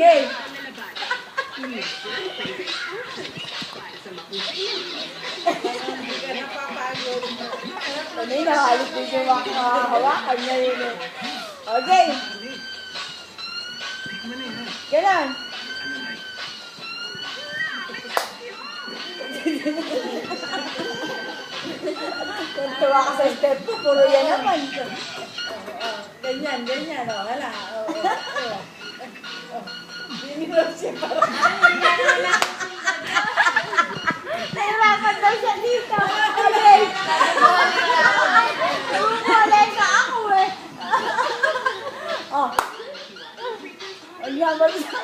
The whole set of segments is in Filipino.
Okay. Ano yun, nakalit din yung makahawakan niya yun eh. Okay. Ganon. Tuwa ka sa step ko, puro yan naman. Ganyan, ganyan. O, wala. Binilog siya parang. Nahirapan daw siya dito. Okay. Umulay ka ako eh. Oh. Ang yaman siya.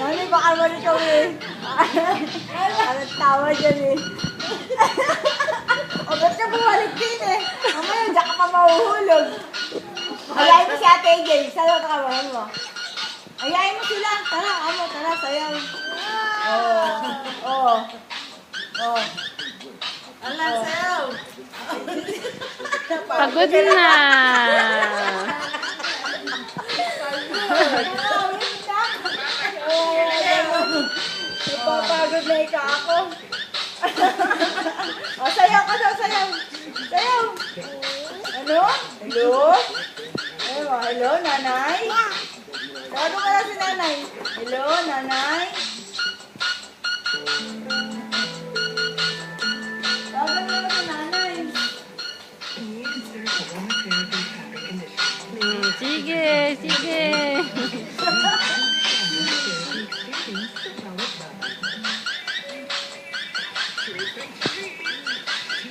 Nani, baka naman ikaw eh. Anong tawa dyan eh. O, ba't ka bumalik din eh? Mamaya, diyan ka pa mahuhulog. Ayayin mo si Ate AJ. Sayo ka kabahan mo. Ayayin mo sila. Tara, amo, tara, sayaw. Oo. Oo. Alam, sayaw. Pagod na. Napapagod na ika ako. O, sayaw ka daw, sayaw. Sayaw. Ano? Hello? Hello, hello, nanay? Tawag ka na si nanay. Hello, nanay? Tawag mo na si nanay. Sige, sige.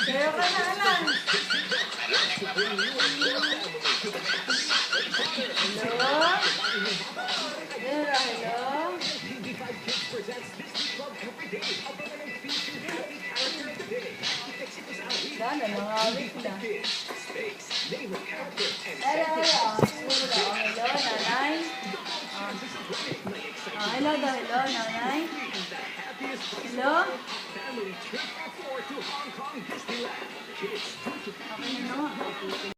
Sayaw ka na, anak. Hello? Hello? Sana, nangawit na. Hello, hello, nanay. Hello daw, hello, nanay. Hello? Okay na, no?